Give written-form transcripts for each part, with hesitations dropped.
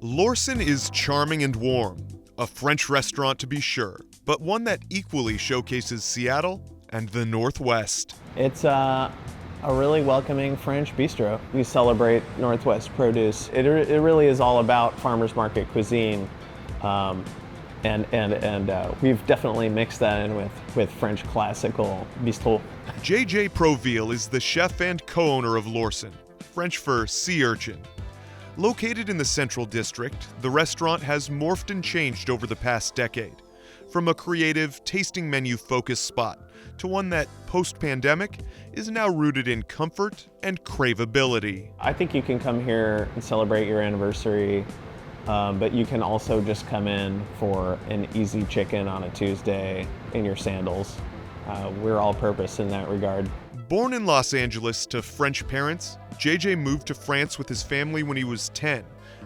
Lorson is charming and warm, a French restaurant to be sure, but one that equally showcases Seattle and the Northwest. It's a really welcoming French bistro. We celebrate Northwest produce. It really is all about farmers market cuisine, and we've definitely mixed that in with French classical bistro. JJ Proville is the chef and co-owner of Lorson, French for sea urchin. Located in the Central District, the restaurant has morphed and changed over the past decade, from a creative, tasting menu-focused spot to one that, post-pandemic, is now rooted in comfort and craveability. I think you can come here and celebrate your anniversary, but you can also just come in for an easy chicken on a Tuesday in your sandals. We're all-purpose in that regard. Born in Los Angeles to French parents, JJ moved to France with his family when he was 10,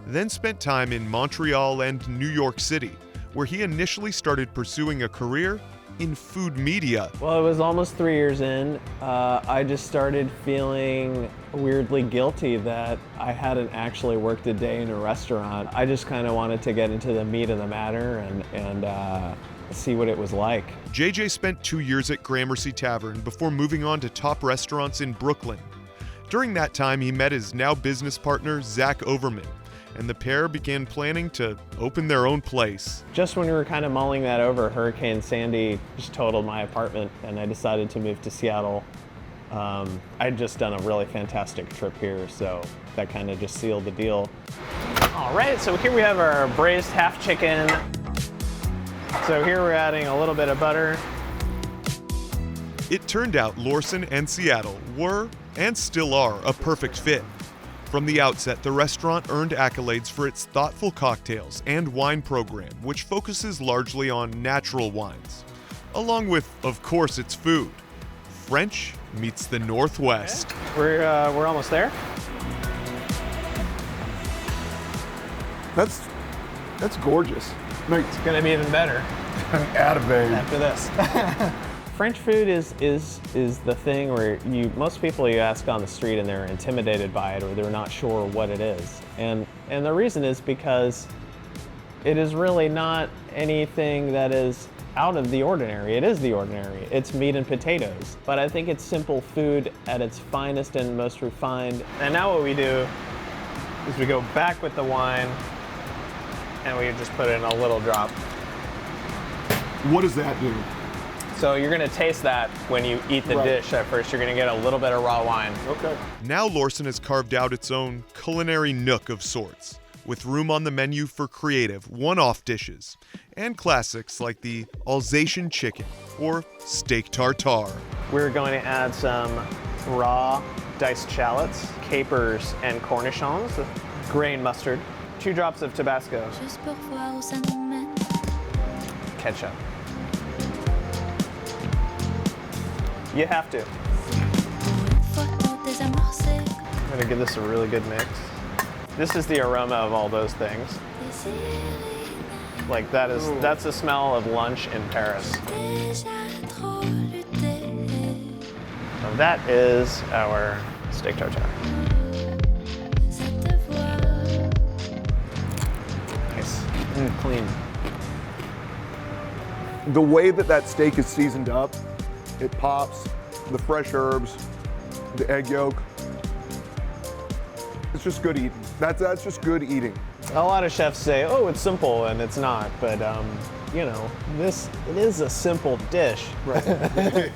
then spent time in Montreal and New York City, where he initially started pursuing a career in food media. Well, it was almost 3 years in. I just started feeling weirdly guilty that I hadn't actually worked a day in a restaurant. I just kind of wanted to get into the meat of the matter and see what it was like. JJ spent 2 years at Gramercy Tavern before moving on to top restaurants in Brooklyn. During that time, he met his now business partner, Zach Overman, and the pair began planning to open their own place. Just when we were kind of mulling that over, Hurricane Sandy just totaled my apartment, and I decided to move to Seattle. I'd just done a really fantastic trip here, so that kind of just sealed the deal. All right, so here we have our braised half chicken. So here we're adding a little bit of butter. It turned out Lorson and Seattle were, and still are, a perfect fit. From the outset, the restaurant earned accolades for its thoughtful cocktails and wine program, which focuses largely on natural wines, along with, of course, its food. French meets the Northwest. Okay. We're almost there. That's gorgeous. It's gonna be even better. Attaboy. After this. French food is the thing where most people you ask on the street and they're intimidated by it or they're not sure what it is. And the reason is because it is really not anything that is out of the ordinary. It is the ordinary. It's meat and potatoes. But I think it's simple food at its finest and most refined. And now what we do is we go back with the wine and we just put in a little drop. What does that do? So you're gonna taste that when you eat the dish at first. You're gonna get a little bit of raw wine. Okay. Now Lorson has carved out its own culinary nook of sorts, with room on the menu for creative, one-off dishes, and classics like the Alsatian chicken or steak tartare. We're going to add some raw diced shallots, capers, and cornichons, grain mustard, 2 drops of Tabasco, ketchup. You have to. I'm gonna give this a really good mix. This is the aroma of all those things. Like that's the smell of lunch in Paris. So that is our steak tartare. Nice and clean. The way that steak is seasoned up, it pops, the fresh herbs, the egg yolk. It's just good eating. That's just good eating. A lot of chefs say, oh, it's simple, and it's not. But, you know, it is a simple dish. Right.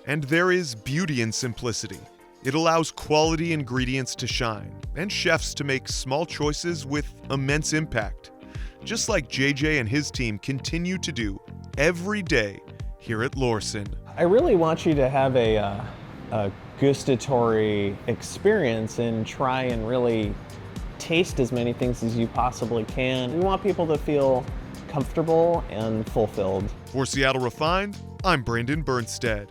And there is beauty in simplicity. It allows quality ingredients to shine, and chefs to make small choices with immense impact, just like JJ and his team continue to do every day here at Lorson. I really want you to have a gustatory experience and try and really taste as many things as you possibly can. We want people to feel comfortable and fulfilled. For Seattle Refined, I'm Brandon Bernstead.